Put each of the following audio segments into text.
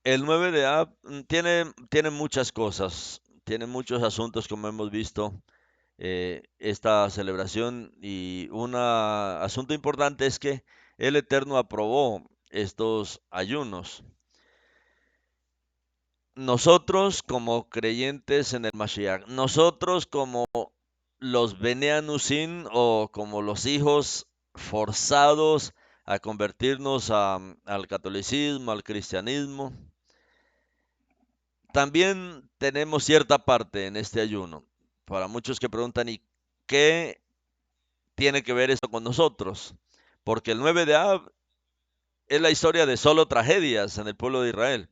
El 9 de Ab tiene muchas cosas, tiene muchos asuntos como hemos visto esta celebración y un asunto importante es que el Eterno aprobó estos ayunos. Nosotros como creyentes en el Mashiach, nosotros como los Bene Anusim o como los hijos forzados a convertirnos al catolicismo, al cristianismo, también tenemos cierta parte en este ayuno. Para muchos que preguntan, ¿y qué tiene que ver esto con nosotros? Porque el 9 de Ab es la historia de solo tragedias en el pueblo de Israel.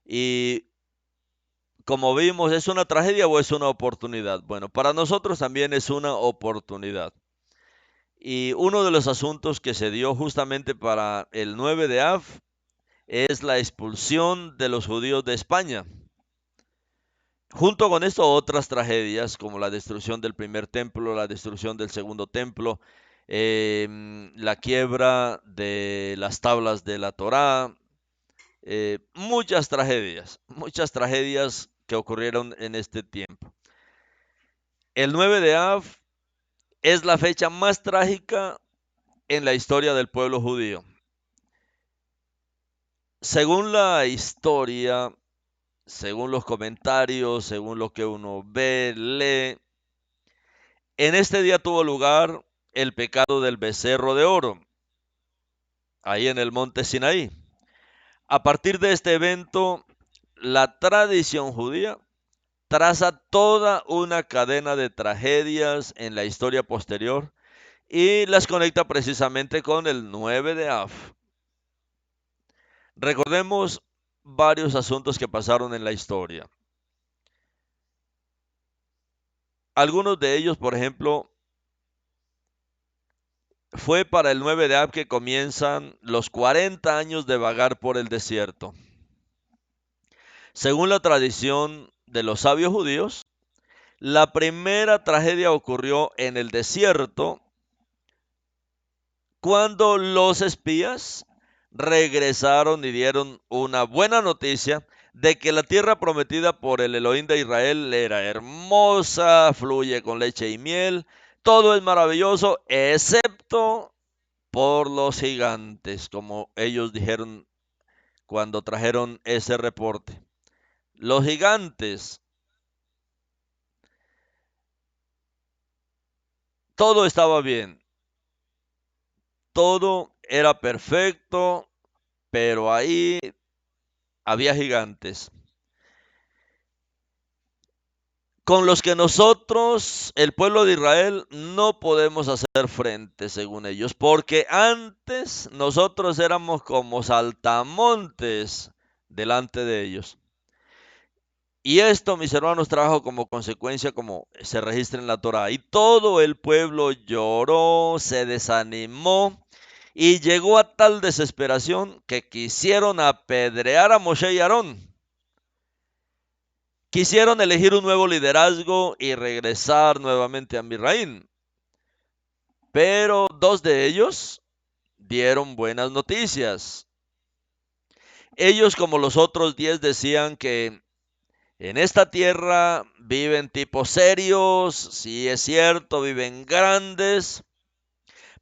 Y como vimos, ¿es una tragedia o es una oportunidad? Bueno, para nosotros también es una oportunidad. Y uno de los asuntos que se dio justamente para el 9 de Av es la expulsión de los judíos de España. Junto con esto, otras tragedias como la destrucción del primer templo, la destrucción del segundo templo, la quiebra de las tablas de la Torá, muchas tragedias que ocurrieron en este tiempo. El 9 de Av es la fecha más trágica en la historia del pueblo judío. Según la historia, según los comentarios, según lo que uno ve, lee, en este día tuvo lugar el pecado del becerro de oro, ahí en el monte Sinaí. A partir de este evento, la tradición judía traza toda una cadena de tragedias en la historia posterior y las conecta precisamente con el 9 de Av. Recordemos varios asuntos que pasaron en la historia. Algunos de ellos, por ejemplo, fue para el 9 de Ab que comienzan los 40 años de vagar por el desierto. Según la tradición de los sabios judíos, la primera tragedia ocurrió en el desierto cuando los espías regresaron y dieron una buena noticia de que la tierra prometida por el Elohim de Israel era hermosa, fluye con leche y miel, todo es maravilloso, excepto por los gigantes, como ellos dijeron cuando trajeron ese reporte. Los gigantes, todo estaba bien, todo era perfecto, pero ahí había gigantes con los que nosotros, el pueblo de Israel, no podemos hacer frente, según ellos, porque antes nosotros éramos como saltamontes delante de ellos. Y esto, mis hermanos, trajo como consecuencia, como se registra en la Torá, y todo el pueblo lloró, se desanimó, y llegó a tal desesperación que quisieron apedrear a Moshe y Aarón. Quisieron elegir un nuevo liderazgo y regresar nuevamente a Misraín. Pero dos de ellos dieron buenas noticias. Ellos, como los otros 10, decían que en esta tierra viven tipos serios, sí es cierto, viven grandes,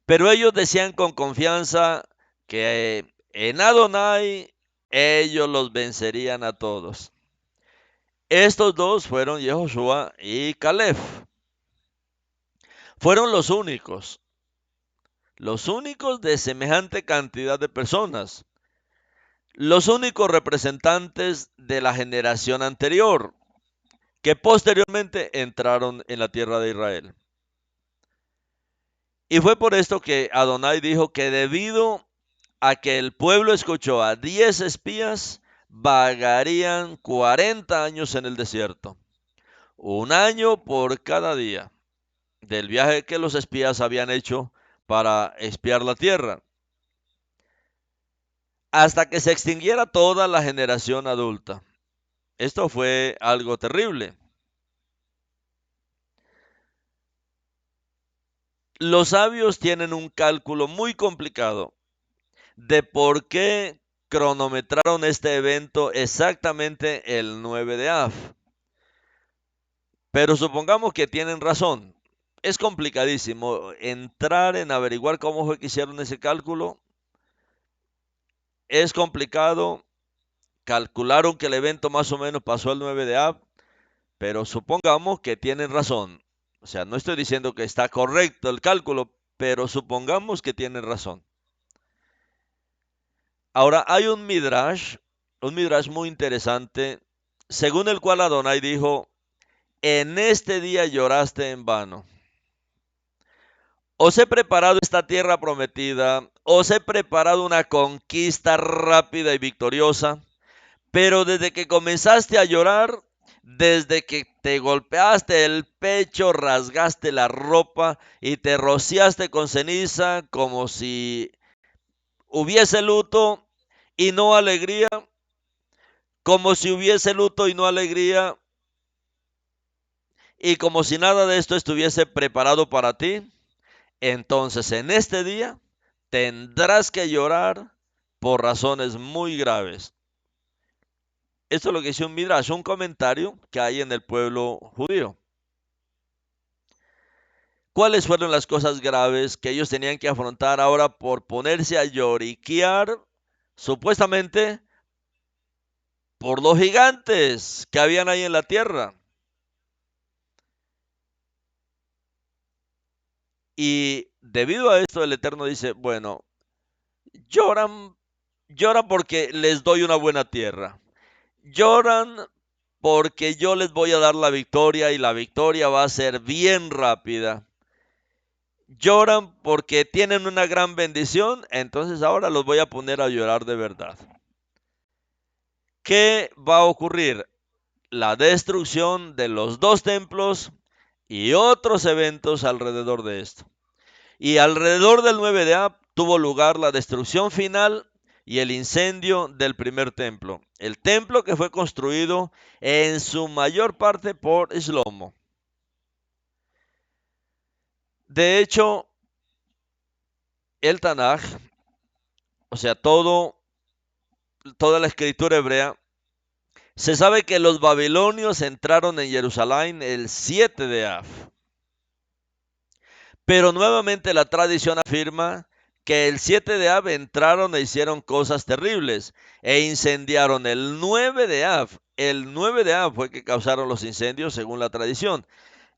pero ellos decían con confianza que en Adonai ellos los vencerían a todos. Estos dos fueron Yehoshua y Caleb. Fueron los únicos de semejante cantidad de personas, los únicos representantes de la generación anterior, que posteriormente entraron en la tierra de Israel. Y fue por esto que Adonai dijo que debido a que el pueblo escuchó a 10 espías, vagarían 40 años en el desierto, un año por cada día del viaje que los espías habían hecho para espiar la tierra, hasta que se extinguiera toda la generación adulta. Esto fue algo terrible. Los sabios tienen un cálculo muy complicado de por qué cronometraron este evento exactamente el 9 de Av. Pero supongamos que tienen razón. Es complicadísimo entrar en averiguar cómo fue que hicieron ese cálculo. Es complicado. Calcularon que el evento más o menos pasó el 9 de Av, pero supongamos que tienen razón. O sea, no estoy diciendo que está correcto el cálculo, pero supongamos que tienen razón. Ahora, hay un midrash muy interesante, según el cual Adonai dijo, en este día lloraste en vano. Os he preparado esta tierra prometida, os he preparado una conquista rápida y victoriosa, pero desde que comenzaste a llorar, desde que te golpeaste el pecho, rasgaste la ropa y te rociaste con ceniza como si hubiese luto y no alegría, como si hubiese luto y no alegría, y como si nada de esto estuviese preparado para ti, entonces en este día tendrás que llorar por razones muy graves. Esto es lo que dice un midrash, un comentario que hay en el pueblo judío. ¿Cuáles fueron las cosas graves que ellos tenían que afrontar ahora por ponerse a lloriquear, supuestamente, por los gigantes que habían ahí en la tierra? Y debido a esto, el Eterno dice, bueno, lloran, lloran porque les doy una buena tierra. Lloran porque yo les voy a dar la victoria y la victoria va a ser bien rápida. Lloran porque tienen una gran bendición, entonces ahora los voy a poner a llorar de verdad. ¿Qué va a ocurrir? La destrucción de los dos templos y otros eventos alrededor de esto. Y alrededor del 9 de Ab tuvo lugar la destrucción final y el incendio del primer templo. El templo que fue construido en su mayor parte por Shlomo. De hecho, el Tanaj, o sea, toda la escritura hebrea, se sabe que los babilonios entraron en Jerusalén el 7 de Av. Pero nuevamente la tradición afirma que el 7 de Av entraron e hicieron cosas terribles e incendiaron el 9 de Av. El 9 de Av fue que causaron los incendios según la tradición.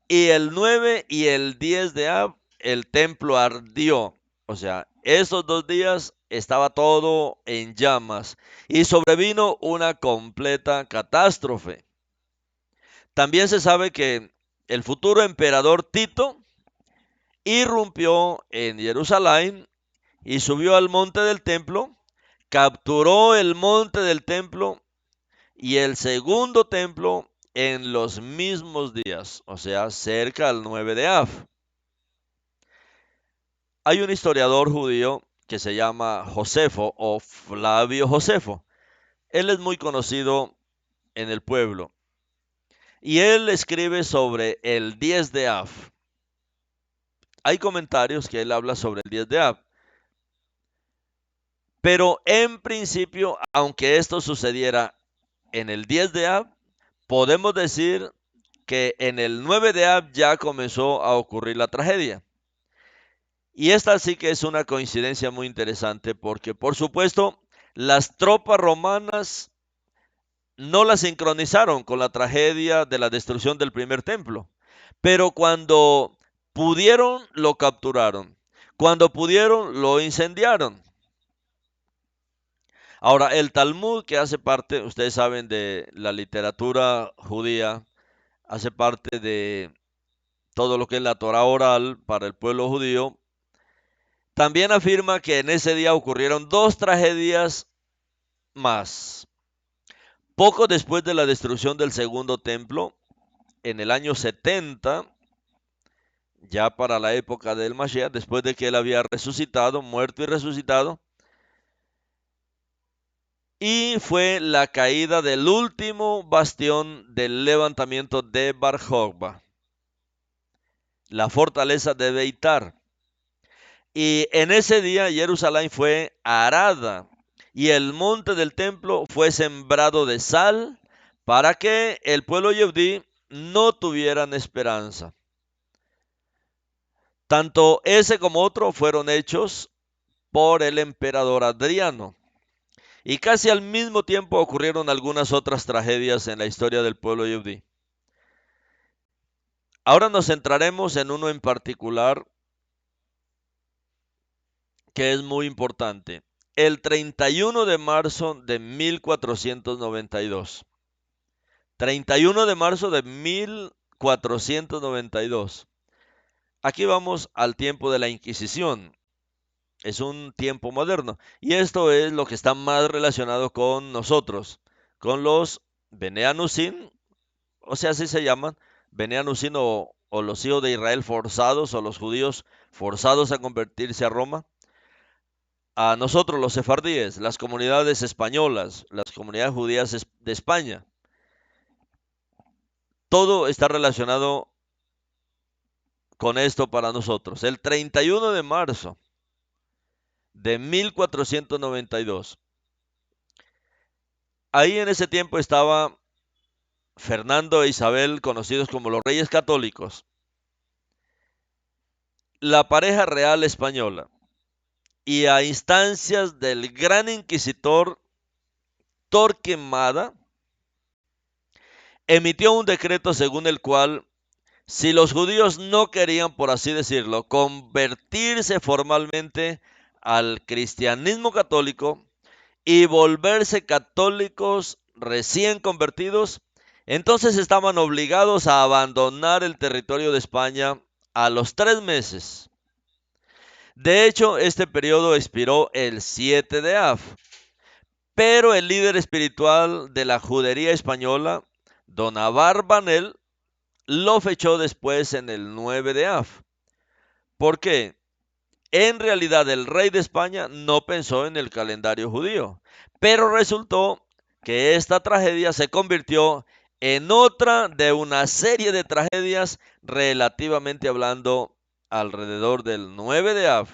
Y el 9 y el 10 de Av el templo ardió. O sea, esos 2 días estaba todo en llamas y sobrevino una completa catástrofe. También se sabe que el futuro emperador Tito irrumpió en Jerusalén y subió al monte del templo, capturó el monte del templo y el segundo templo en los mismos días, o sea, cerca al 9 de Av. Hay un historiador judío que se llama Josefo o Flavio Josefo. Él es muy conocido en el pueblo y él escribe sobre el 10 de Av. Hay comentarios que él habla sobre el 10 de Av. Pero en principio, aunque esto sucediera en el 10 de Av, podemos decir que en el 9 de Av ya comenzó a ocurrir la tragedia. Y esta sí que es una coincidencia muy interesante porque, por supuesto, las tropas romanas no la sincronizaron con la tragedia de la destrucción del primer templo. Pero cuando pudieron, lo capturaron. Cuando pudieron, lo incendiaron. Ahora, el Talmud, que hace parte, ustedes saben, de la literatura judía, hace parte de todo lo que es la Torah oral para el pueblo judío, también afirma que en ese día ocurrieron dos tragedias más. Poco después de la destrucción del segundo templo, en el año 70, ya para la época del Mashiach, después de que él había resucitado, muerto y resucitado, y fue la caída del último bastión del levantamiento de Bar Jokba, la fortaleza de Beitar. Y en ese día Jerusalén fue arada y el monte del templo fue sembrado de sal para que el pueblo yehudí no tuvieran esperanza. Tanto ese como otro fueron hechos por el emperador Adriano. Y casi al mismo tiempo ocurrieron algunas otras tragedias en la historia del pueblo yehudí. Ahora nos centraremos en uno en particular que es muy importante. El 31 de marzo de 1492. 31 de marzo de 1492. Aquí vamos al tiempo de la Inquisición. Es un tiempo moderno. Y esto es lo que está más relacionado con nosotros, con los Bene Anusim, o sea, así se llaman, Bene Anusim o los hijos de Israel forzados, o los judíos forzados a convertirse a Roma. A nosotros los sefardíes, las comunidades españolas, las comunidades judías de España. Todo está relacionado con esto para nosotros. El 31 de marzo de 1492. Ahí en ese tiempo estaba Fernando e Isabel, conocidos como los Reyes Católicos, la pareja real española, y a instancias del gran inquisidor Torquemada, emitió un decreto según el cual, si los judíos no querían, por así decirlo, convertirse formalmente al cristianismo católico y volverse católicos recién convertidos, entonces estaban obligados a abandonar el territorio de España a los 3 meses. De hecho, este periodo expiró el 7 de Av, pero el líder espiritual de la judería española, don Abarbanel, lo fechó después en el 9 de Av. ¿Por qué? En realidad el rey de España no pensó en el calendario judío, pero resultó que esta tragedia se convirtió en otra de una serie de tragedias relativamente hablando alrededor del 9 de Av.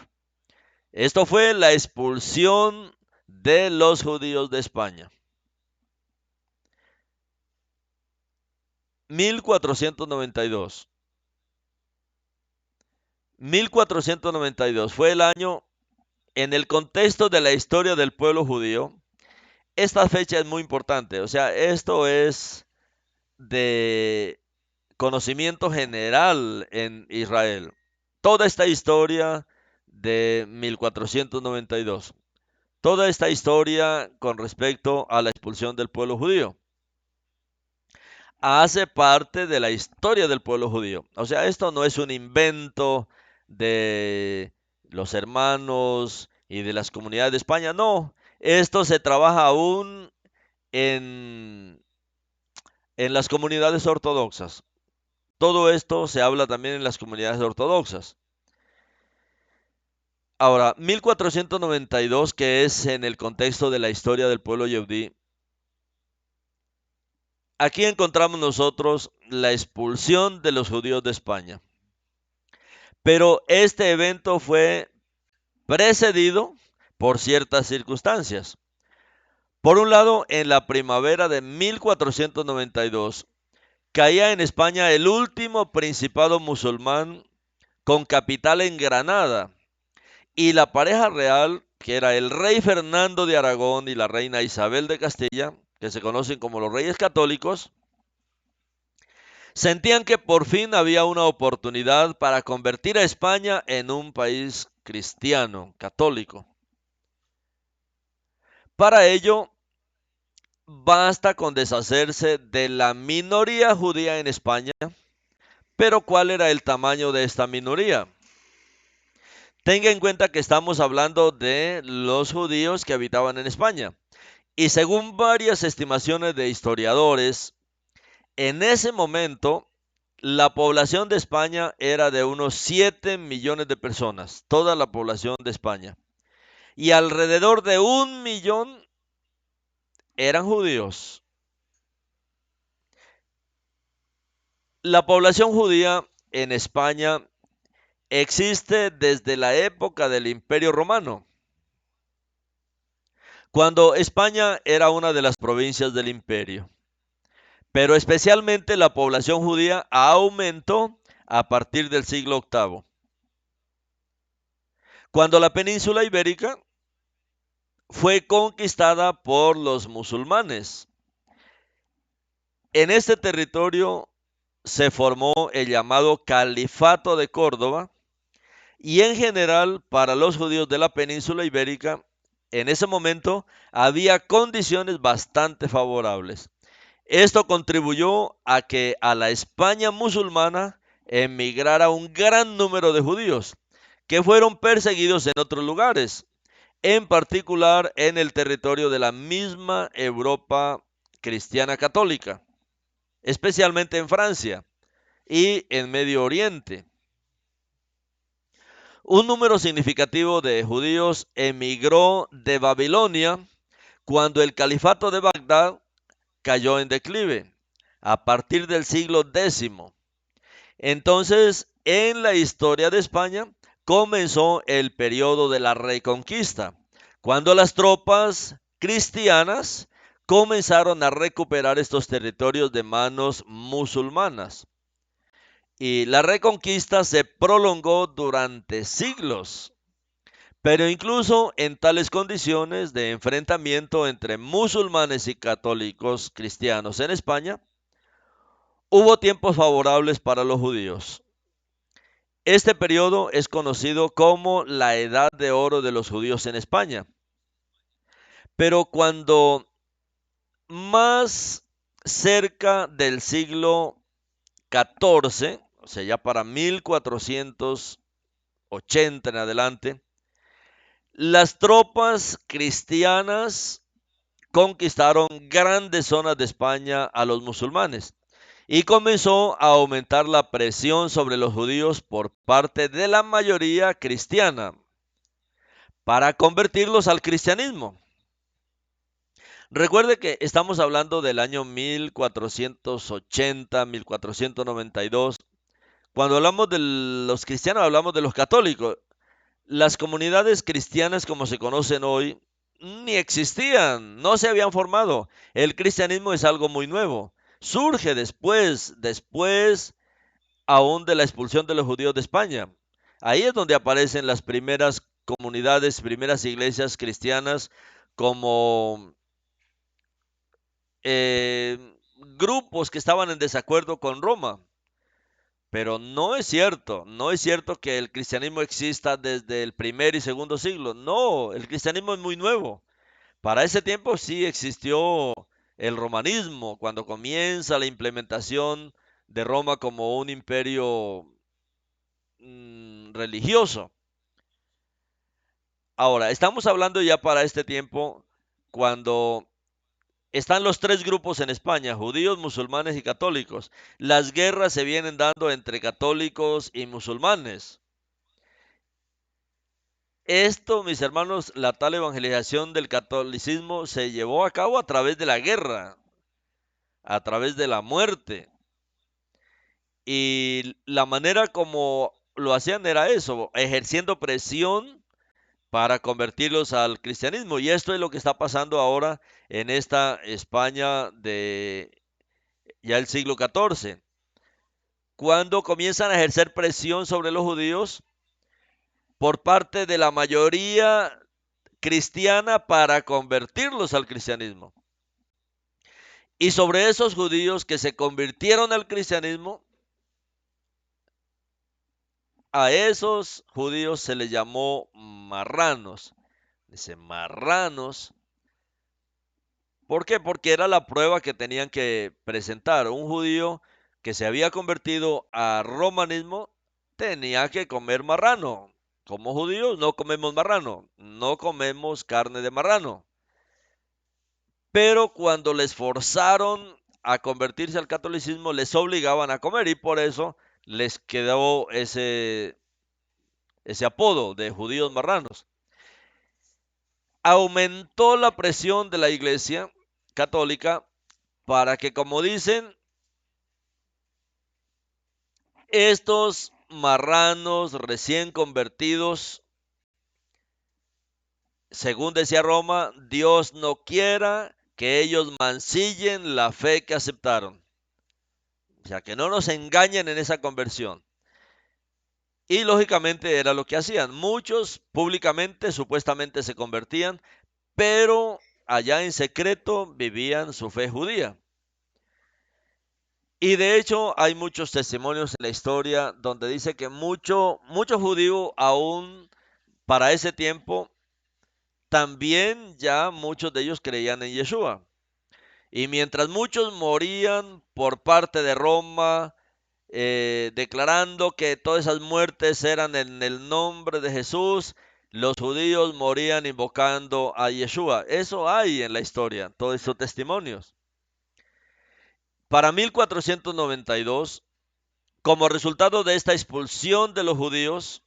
Esto fue la expulsión de los judíos de España. 1492. 1492 fue el año en el contexto de la historia del pueblo judío. Esta fecha es muy importante, o sea, esto es de conocimiento general en Israel. Toda esta historia de 1492, toda esta historia con respecto a la expulsión del pueblo judío, hace parte de la historia del pueblo judío. O sea, esto no es un invento de los hermanos y de las comunidades de España, no. Esto se trabaja aún en, en las comunidades ortodoxas. Todo esto se habla también en las comunidades ortodoxas. Ahora, 1492, que es en el contexto de la historia del pueblo yehudí, aquí encontramos nosotros la expulsión de los judíos de España. Pero este evento fue precedido por ciertas circunstancias. Por un lado, en la primavera de 1492, caía en España el último principado musulmán con capital en Granada, y la pareja real, que era el rey Fernando de Aragón y la reina Isabel de Castilla, que se conocen como los Reyes Católicos, sentían que por fin había una oportunidad para convertir a España en un país cristiano, católico. Para ello, basta con deshacerse de la minoría judía en España. Pero ¿cuál era el tamaño de esta minoría? Tenga en cuenta que estamos hablando de los judíos que habitaban en España. Y según varias estimaciones de historiadores, en ese momento la población de España era de unos 7 millones de personas, toda la población de España. Y alrededor de 1 millón eran judíos. La población judía en España existe desde la época del Imperio Romano. cuando España era una de las provincias del imperio, pero especialmente la población judía aumentó a partir del siglo VIII, cuando la península ibérica fue conquistada por los musulmanes. En este territorio se formó el llamado Califato de Córdoba y en general para los judíos de la península ibérica en ese momento había condiciones bastante favorables. Esto contribuyó a que a la España musulmana emigrara un gran número de judíos que fueron perseguidos en otros lugares, en particular en el territorio de la misma Europa cristiana católica, especialmente en Francia y en Medio Oriente. Un número significativo de judíos emigró de Babilonia cuando el califato de Bagdad cayó en declive a partir del siglo X. Entonces, en la historia de España comenzó el periodo de la Reconquista, cuando las tropas cristianas comenzaron a recuperar estos territorios de manos musulmanas. Y la Reconquista se prolongó durante siglos. Pero incluso en tales condiciones de enfrentamiento entre musulmanes y católicos cristianos en España, hubo tiempos favorables para los judíos. Este periodo es conocido como la Edad de Oro de los judíos en España. Pero cuando más cerca del siglo XIV, o sea, ya para 1480 en adelante, las tropas cristianas conquistaron grandes zonas de España a los musulmanes y comenzó a aumentar la presión sobre los judíos por parte de la mayoría cristiana para convertirlos al cristianismo. Recuerde que estamos hablando del año 1480, 1492. Cuando hablamos de los cristianos, hablamos de los católicos. Las comunidades cristianas como se conocen hoy ni existían, no se habían formado. El cristianismo es algo muy nuevo. Surge después aún de la expulsión de los judíos de España. Ahí es donde aparecen las primeras comunidades, primeras iglesias cristianas como eh, grupos que estaban en desacuerdo con Roma. Pero no es cierto que el cristianismo exista desde el primer y segundo siglo. No, el cristianismo es muy nuevo. Para ese tiempo sí existió el romanismo, cuando comienza la implementación de Roma como un imperio religioso. Ahora, estamos hablando ya para este tiempo cuando están los tres grupos en España, judíos, musulmanes y católicos. Las guerras se vienen dando entre católicos y musulmanes. Esto, mis hermanos, la tal evangelización del catolicismo se llevó a cabo a través de la guerra, a través de la muerte. Y la manera como lo hacían era eso, ejerciendo presión para convertirlos al cristianismo. Y esto es lo que está pasando ahora en esta España de ya el siglo XIV, cuando comienzan a ejercer presión sobre los judíos por parte de la mayoría cristiana para convertirlos al cristianismo. Y sobre esos judíos que se convirtieron al cristianismo, a esos judíos se les llamó marranos. Dice marranos. ¿Por qué? Porque era la prueba que tenían que presentar. Un judío que se había convertido a romanismo tenía que comer marrano. Como judíos no comemos marrano, no comemos carne de marrano. Pero cuando les forzaron a convertirse al catolicismo, les obligaban a comer y por eso les quedó ese apodo de judíos marranos. Aumentó la presión de la iglesia católica para que, como dicen, estos marranos recién convertidos Según decía Roma, Dios no quiera que ellos mancillen la fe que aceptaron. O sea, que no nos engañen en esa conversión. Y lógicamente era lo que hacían. Muchos públicamente supuestamente se convertían, pero allá en secreto vivían su fe judía. Y de hecho hay muchos testimonios en la historia donde dice que mucho judío aún para ese tiempo también ya muchos de ellos creían en Yeshua. Y mientras muchos morían por parte de Roma, declarando que todas esas muertes eran en el nombre de Jesús, los judíos morían invocando a Yeshua. Eso hay en la historia, todos esos testimonios. Para 1492, como resultado de esta expulsión de los judíos,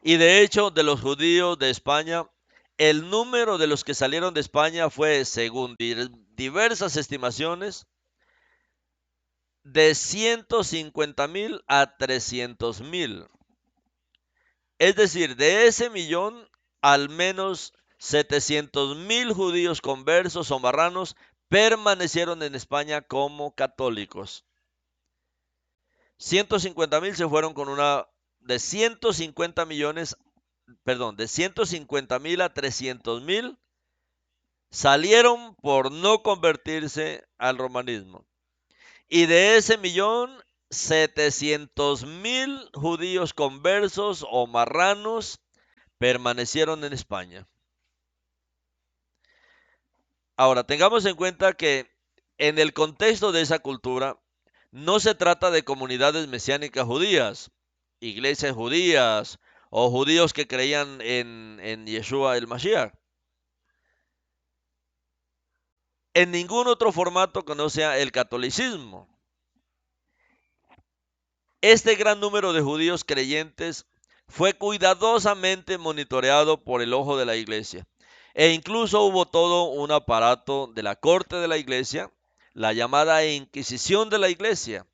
y de hecho de los judíos de España, el número de los que salieron de España fue, según diversas estimaciones, de 150,000 a 300,000. Es decir, de ese millón, al menos 700,000 judíos conversos o marranos permanecieron en España como católicos. 150,000 se fueron con una de 150 millones, perdón, de 150,000 a 300,000 salieron por no convertirse al romanismo. Y de ese millón, 700,000 judíos conversos o marranos permanecieron en España. Ahora, tengamos en cuenta que en el contexto de esa cultura, no se trata de comunidades mesiánicas judías, iglesias judías o judíos que creían en Yeshua el Mashiach. En ningún otro formato que no sea el catolicismo. Este gran número de judíos creyentes fue cuidadosamente monitoreado por el ojo de la iglesia. E incluso hubo todo un aparato de la corte de la iglesia, la llamada Inquisición de la iglesia.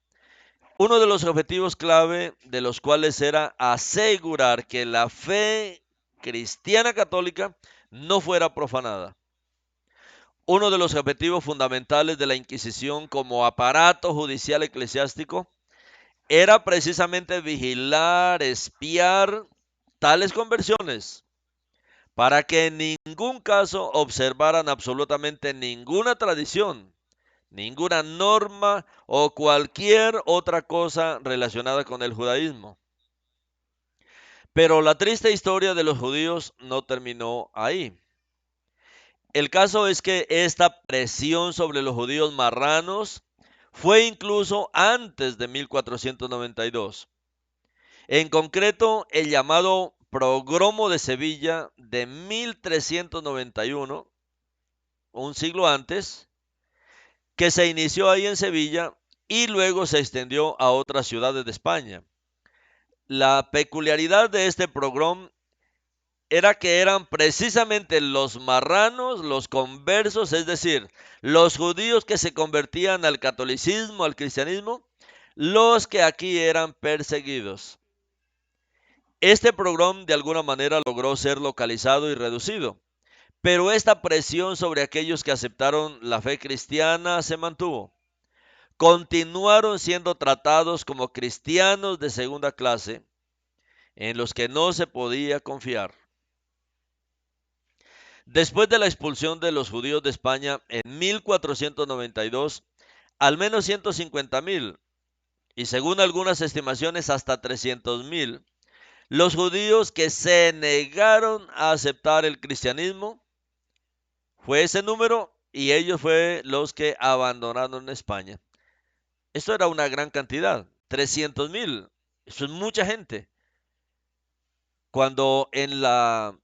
Uno de los objetivos clave de los cuales era asegurar que la fe cristiana católica no fuera profanada. Uno de los objetivos fundamentales de la Inquisición como aparato judicial eclesiástico era precisamente vigilar, espiar tales conversiones, para que en ningún caso observaran absolutamente ninguna tradición, ninguna norma o cualquier otra cosa relacionada con el judaísmo. Pero la triste historia de los judíos no terminó ahí. El caso es que esta presión sobre los judíos marranos fue incluso antes de 1492. En concreto, el llamado Progromo de Sevilla de 1391, un siglo antes, que se inició ahí en Sevilla y luego se extendió a otras ciudades de España. La peculiaridad de este progrom era que eran precisamente los marranos, los conversos, es decir, los judíos que se convertían al catolicismo, al cristianismo, los que aquí eran perseguidos. Este programa de alguna manera logró ser localizado y reducido, pero esta presión sobre aquellos que aceptaron la fe cristiana se mantuvo. Continuaron siendo tratados como cristianos de segunda clase, en los que no se podía confiar. Después de la expulsión de los judíos de España en 1492, al menos 150,000, y según algunas estimaciones hasta 300,000, los judíos que se negaron a aceptar el cristianismo, fue ese número, y ellos fue los que abandonaron España. Esto era una gran cantidad, 300,000, eso es mucha gente. Cuando en la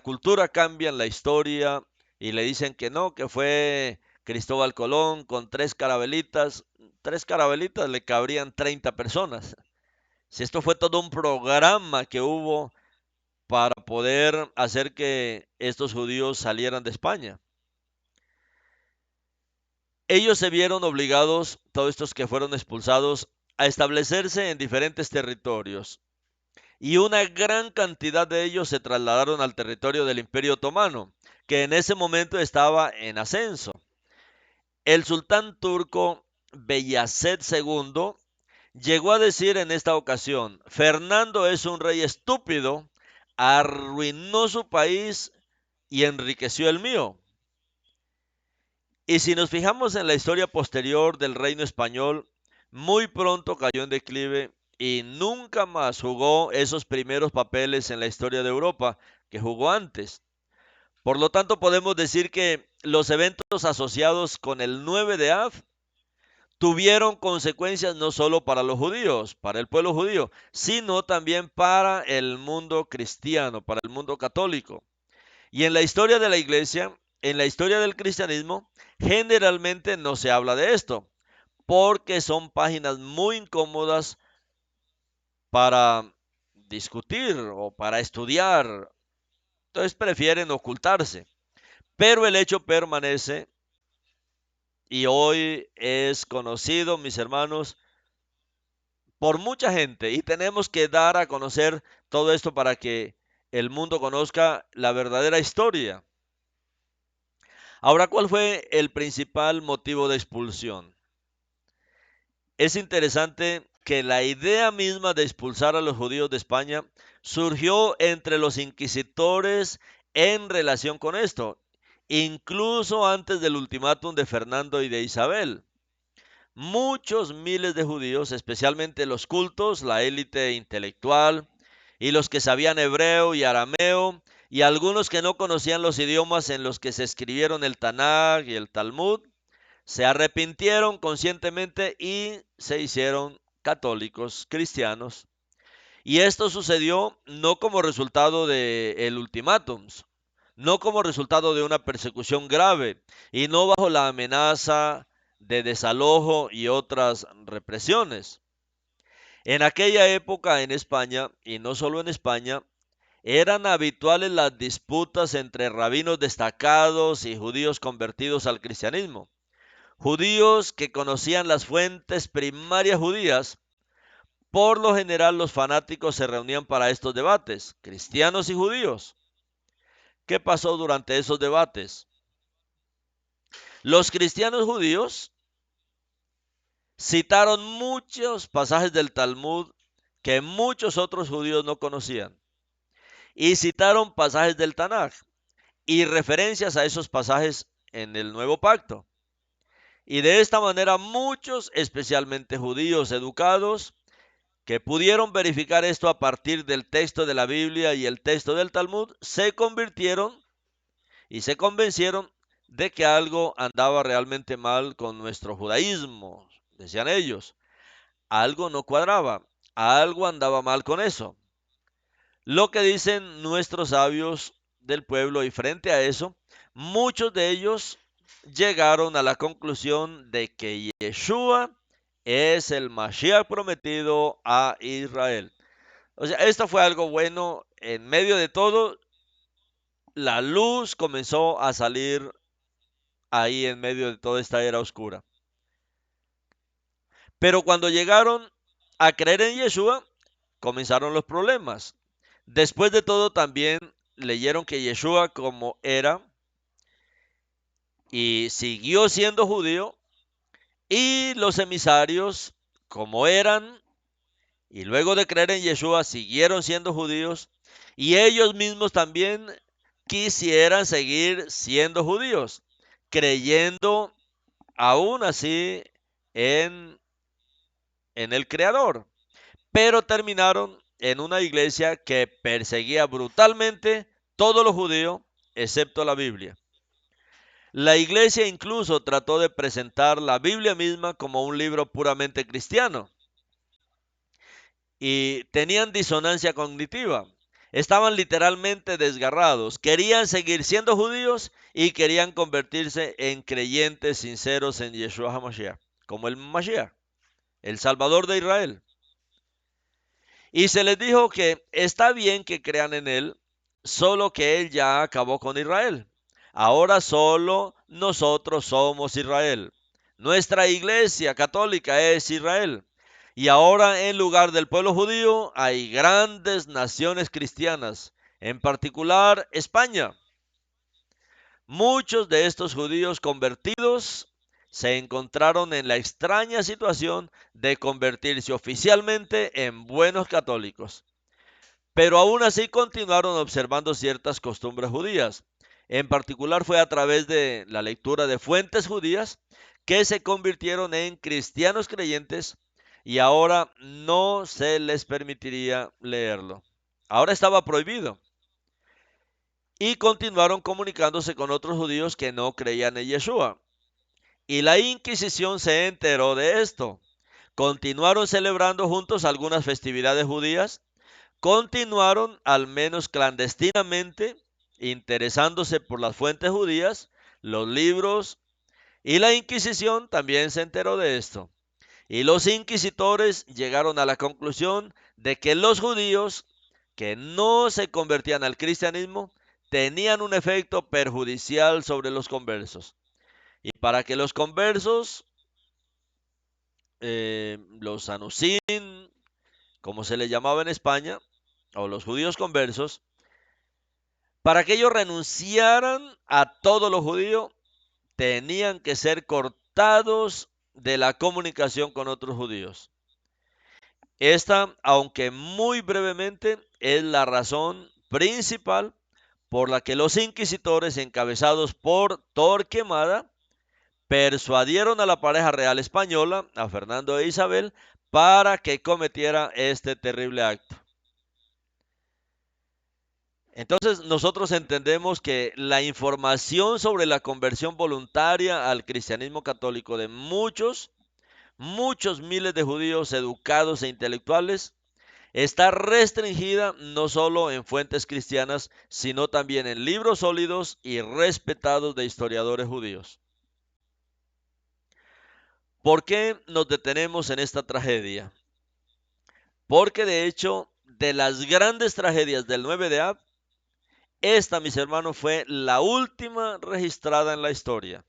cultura cambian la historia y le dicen que no, que fue Cristóbal Colón con tres carabelitas le cabrían 30 personas. Si esto fue todo un programa que hubo para poder hacer que estos judíos salieran de España. Ellos se vieron obligados, todos estos que fueron expulsados, a establecerse en diferentes territorios. y una gran cantidad de ellos se trasladaron al territorio del Imperio Otomano, que en ese momento estaba en ascenso. El sultán turco Beyazet II llegó a decir en esta ocasión: Fernando es un rey estúpido, arruinó su país y enriqueció el mío. Y si nos fijamos en la historia posterior del reino español, muy pronto cayó en declive y nunca más jugó esos primeros papeles en la historia de Europa que jugó antes. Por lo tanto, podemos decir que los eventos asociados con el 9 de Av tuvieron consecuencias no solo para los judíos, para el pueblo judío, sino también para el mundo cristiano, para el mundo católico. Y en la historia de la iglesia, en la historia del cristianismo, generalmente no se habla de esto, porque son páginas muy incómodas para discutir o para estudiar. Entonces prefieren ocultarse. Pero el hecho permanece y hoy es conocido, mis hermanos, por mucha gente. Y tenemos que dar a conocer todo esto para que el mundo conozca la verdadera historia. Ahora, ¿cuál fue el principal motivo de expulsión? Es interesante que la idea misma de expulsar a los judíos de España surgió entre los inquisidores en relación con esto, incluso antes del ultimátum de Fernando y de Isabel. Muchos miles de judíos, especialmente los cultos, la élite intelectual y los que sabían hebreo y arameo, y algunos que no conocían los idiomas en los que se escribieron el Tanaj y el Talmud, se arrepintieron conscientemente y se hicieron católicos cristianos. Y esto sucedió no como resultado del ultimátum, no como resultado de una persecución grave y no bajo la amenaza de desalojo y otras represiones. En aquella época en España, y no solo en España, eran habituales las disputas entre rabinos destacados y judíos convertidos al cristianismo. Judíos que conocían las fuentes primarias judías. Por lo general, los fanáticos se reunían para estos debates, cristianos y judíos. ¿Qué pasó durante esos debates? Los cristianos judíos citaron muchos pasajes del Talmud que muchos otros judíos no conocían y citaron pasajes del Tanaj y referencias a esos pasajes en el Nuevo Pacto. Y de esta manera muchos, especialmente judíos educados, que pudieron verificar esto a partir del texto de la Biblia y el texto del Talmud, se convirtieron y se convencieron de que algo andaba realmente mal con nuestro judaísmo, decían ellos. Algo no cuadraba, algo andaba mal con eso. Lo que dicen nuestros sabios del pueblo, y frente a eso, muchos de ellos llegaron a la conclusión de que Yeshua es el Mashiach prometido a Israel. O sea, esto fue algo bueno. En medio de todo, la luz comenzó a salir ahí en medio de toda esta era oscura. Pero cuando llegaron a creer en Yeshua, comenzaron los problemas. Después de todo, también leyeron que Yeshua, como era y siguió siendo judío, y los emisarios, como eran, y luego de creer en Yeshua, siguieron siendo judíos, y ellos mismos también quisieran seguir siendo judíos, creyendo aún así en, en el Creador. Pero terminaron en una iglesia que perseguía brutalmente todo lo judío, excepto la Biblia. La iglesia incluso trató de presentar la Biblia misma como un libro puramente cristiano y tenían disonancia cognitiva. Estaban literalmente desgarrados. Querían seguir siendo judíos y querían convertirse en creyentes sinceros en Yeshua HaMashiach, como el Mashiach, el Salvador de Israel. Y se les dijo que está bien que crean en él, solo que él ya acabó con Israel. Ahora solo nosotros somos Israel. Nuestra iglesia católica es Israel. Y ahora en lugar del pueblo judío hay grandes naciones cristianas, en particular España. Muchos de estos judíos convertidos se encontraron en la extraña situación de convertirse oficialmente en buenos católicos, pero aún así continuaron observando ciertas costumbres judías. En particular fue a través de la lectura de fuentes judías que se convirtieron en cristianos creyentes y ahora no se les permitiría leerlo. Ahora estaba prohibido. Y continuaron comunicándose con otros judíos que no creían en Yeshua. Y la Inquisición se enteró de esto. Continuaron celebrando juntos algunas festividades judías. Continuaron, al menos clandestinamente, interesándose por las fuentes judías, los libros, y la Inquisición también se enteró de esto. Y los inquisitores llegaron a la conclusión de que los judíos que no se convertían al cristianismo tenían un efecto perjudicial sobre los conversos. Y para que los conversos, los anusín, como se les llamaba en España, o los judíos conversos, para que ellos renunciaran a todo lo judío, tenían que ser cortados de la comunicación con otros judíos. Esta, aunque muy brevemente, es la razón principal por la que los inquisitores, encabezados por Torquemada, persuadieron a la pareja real española, a Fernando e Isabel, para que cometiera este terrible acto. Entonces nosotros entendemos que la información sobre la conversión voluntaria al cristianismo católico de muchos miles de judíos educados e intelectuales está restringida no solo en fuentes cristianas, sino también en libros sólidos y respetados de historiadores judíos. ¿Por qué nos detenemos en esta tragedia? Porque de hecho, de las grandes tragedias del 9 de Ab, esta, mis hermanos, fue la última registrada en la historia.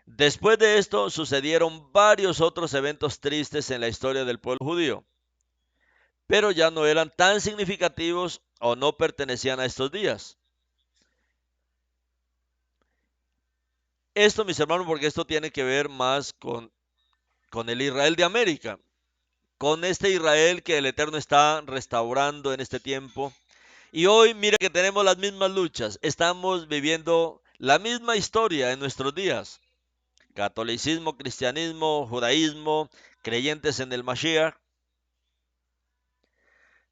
Después de esto sucedieron varios otros eventos tristes en la historia del pueblo judío, pero ya no eran tan significativos o no pertenecían a estos días. Esto, mis hermanos, porque esto tiene que ver más con el Israel de América, con este Israel que el Eterno está restaurando en este tiempo. Y hoy, mire que tenemos las mismas luchas, estamos viviendo la misma historia en nuestros días. Catolicismo, cristianismo, judaísmo, creyentes en el Mashiach.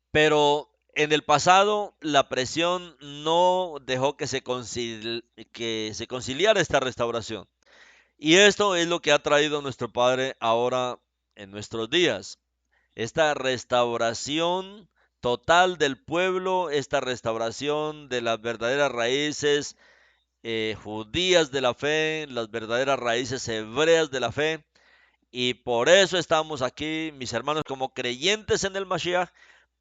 Pero en el pasado la presión no dejó que se conciliara esta restauración. Y esto es lo que ha traído nuestro Padre ahora en nuestros días. Esta restauración total del pueblo, esta restauración de las verdaderas raíces judías de la fe, las verdaderas raíces hebreas de la fe. Y por eso estamos aquí, mis hermanos, como creyentes en el Mashiach,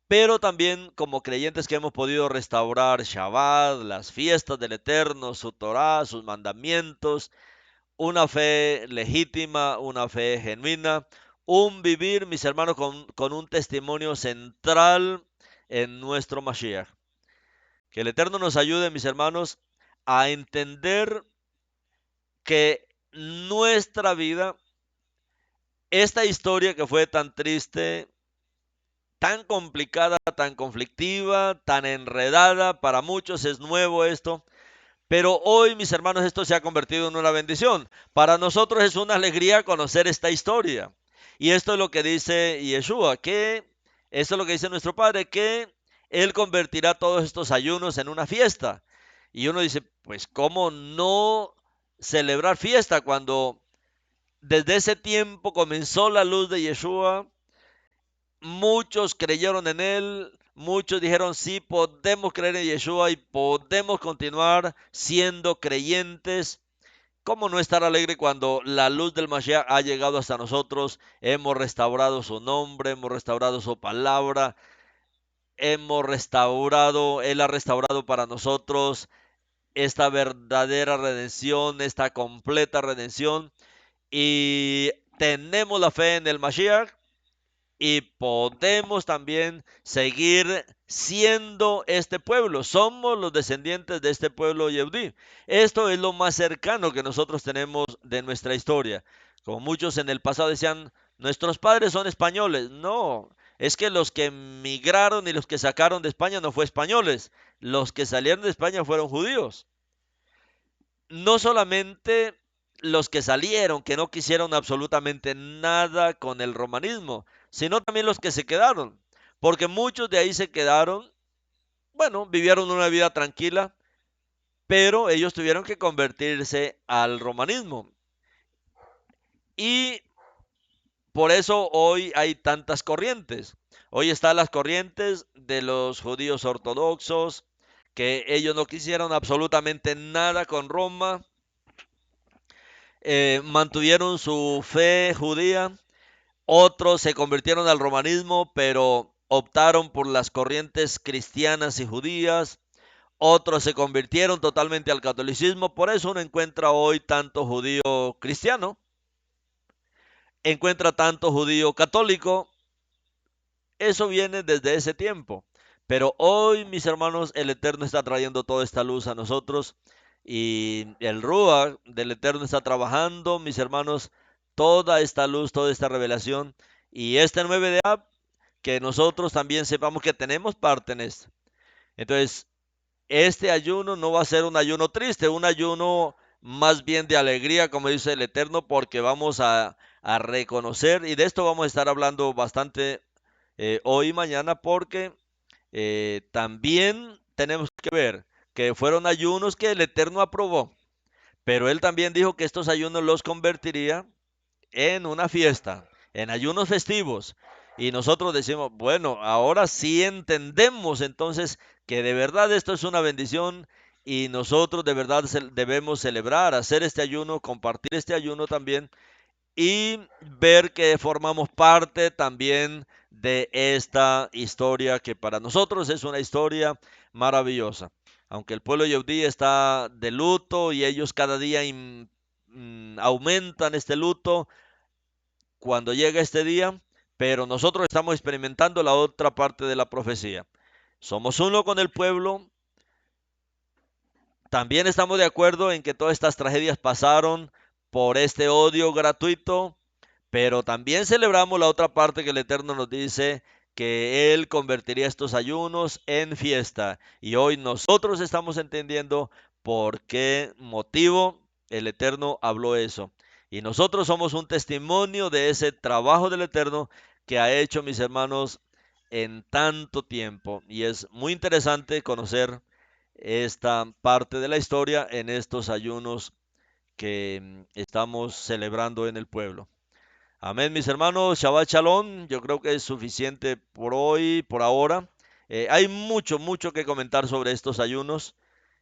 pero también como creyentes que hemos podido restaurar Shabbat, las fiestas del Eterno, su Torah, sus mandamientos, una fe legítima, una fe genuina, un vivir, mis hermanos, con un testimonio central en nuestro Mashiach. Que el Eterno nos ayude, mis hermanos, a entender que nuestra vida, esta historia que fue tan triste, tan complicada, tan conflictiva, tan enredada, para muchos es nuevo esto, pero hoy, mis hermanos, esto se ha convertido en una bendición. Para nosotros es una alegría conocer esta historia. Y esto es lo que dice Yeshua, que esto es lo que dice nuestro Padre, que Él convertirá todos estos ayunos en una fiesta. Y uno dice, pues, ¿cómo no celebrar fiesta cuando desde ese tiempo comenzó la luz de Yeshua? Muchos creyeron en él, muchos dijeron sí, podemos creer en Yeshua y podemos continuar siendo creyentes. ¿Cómo no estar alegre cuando la luz del Mashiach ha llegado hasta nosotros? Hemos restaurado su nombre, hemos restaurado su palabra, Él ha restaurado para nosotros esta verdadera redención, esta completa redención. Y tenemos la fe en el Mashiach y podemos también seguir siendo este pueblo. Somos los descendientes de este pueblo Yehudí. Esto es lo más cercano que nosotros tenemos de nuestra historia. Como muchos en el pasado decían, nuestros padres son españoles. No, es que los que migraron y los que sacaron de España no fue españoles. Los que salieron de España fueron judíos. No solamente los que salieron, que no quisieron absolutamente nada con el romanismo, sino también los que se quedaron, porque muchos de ahí se quedaron, bueno, vivieron una vida tranquila, pero ellos tuvieron que convertirse al romanismo. Y por eso hoy hay tantas corrientes. Hoy están las corrientes de los judíos ortodoxos, que ellos no quisieron absolutamente nada con Roma, mantuvieron su fe judía. Otros se convirtieron al romanismo, pero optaron por las corrientes cristianas y judías. Otros se convirtieron totalmente al catolicismo. Por eso uno encuentra hoy tanto judío cristiano, encuentra tanto judío católico. Eso viene desde ese tiempo. Pero hoy, mis hermanos, el Eterno está trayendo toda esta luz a nosotros y el Ruach del Eterno está trabajando, mis hermanos, toda esta luz, toda esta revelación y este 9 de Ab, que nosotros también sepamos que tenemos parte en esto. Entonces, este ayuno no va a ser un ayuno triste, un ayuno más bien de alegría, como dice el Eterno, porque vamos a reconocer, y de esto vamos a estar hablando bastante hoy y mañana, porque también tenemos que ver que fueron ayunos que el Eterno aprobó, pero Él también dijo que estos ayunos los convertiría en una fiesta, en ayunos festivos. Y nosotros decimos, bueno, ahora sí entendemos entonces que de verdad esto es una bendición y nosotros de verdad debemos celebrar, hacer este ayuno, compartir este ayuno también y ver que formamos parte también de esta historia que para nosotros es una historia maravillosa. Aunque el pueblo yehudí está de luto y ellos cada día aumentan este luto cuando llega este día, pero nosotros estamos experimentando la otra parte de la profecía. Somos uno con el pueblo. También estamos de acuerdo en que todas estas tragedias pasaron por este odio gratuito, pero también celebramos la otra parte que el Eterno nos dice que Él convertiría estos ayunos en fiesta. Y hoy nosotros estamos entendiendo por qué motivo el Eterno habló eso. Y nosotros somos un testimonio de ese trabajo del Eterno que ha hecho, mis hermanos, en tanto tiempo. Y es muy interesante conocer esta parte de la historia en estos ayunos que estamos celebrando en el pueblo. Amén, mis hermanos. Shabbat Shalom. Yo creo que es suficiente por hoy, por ahora. Hay mucho, mucho que comentar sobre estos ayunos,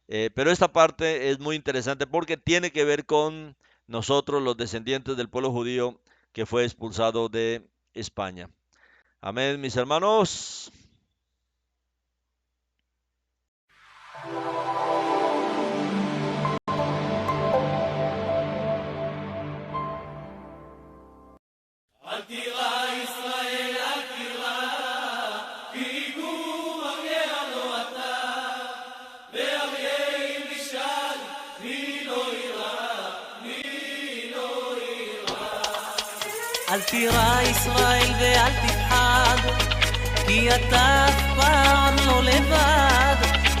pero esta parte es muy interesante porque tiene que ver con nosotros, los descendientes del pueblo judío que fue expulsado de España. Amén, mis hermanos. אל תירא ישראל ואל תפחד, כי אתה אף פעם לא לבד.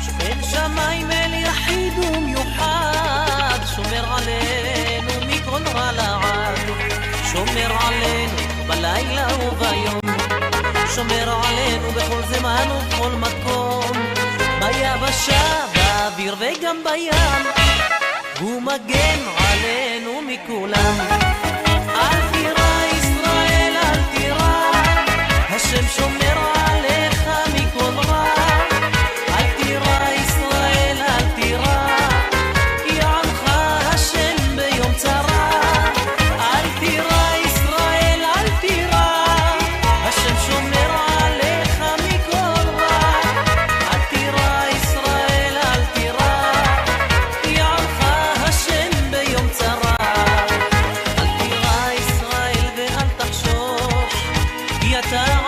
שוכן שמיים אל יחיד ומיוחד, שומר עלינו מכל רע לעד. שומר עלינו בלילה וביום, שומר עלינו בכל זמן ובכל מקום, ביבשה, באוויר וגם בים, הוא מגן עלינו מכולם. אל תירא ישראל, אל תירא, השם שומר עליך מכל רע. אל תירא ישראל, אל תירא, יענך השם ביום צרה. אל תירא ישראל, אל תירא, השם שומר עליך מכל רע. אל תירא ישראל, אל תירא, יענך השם ביום צרה. אל כי אתה עם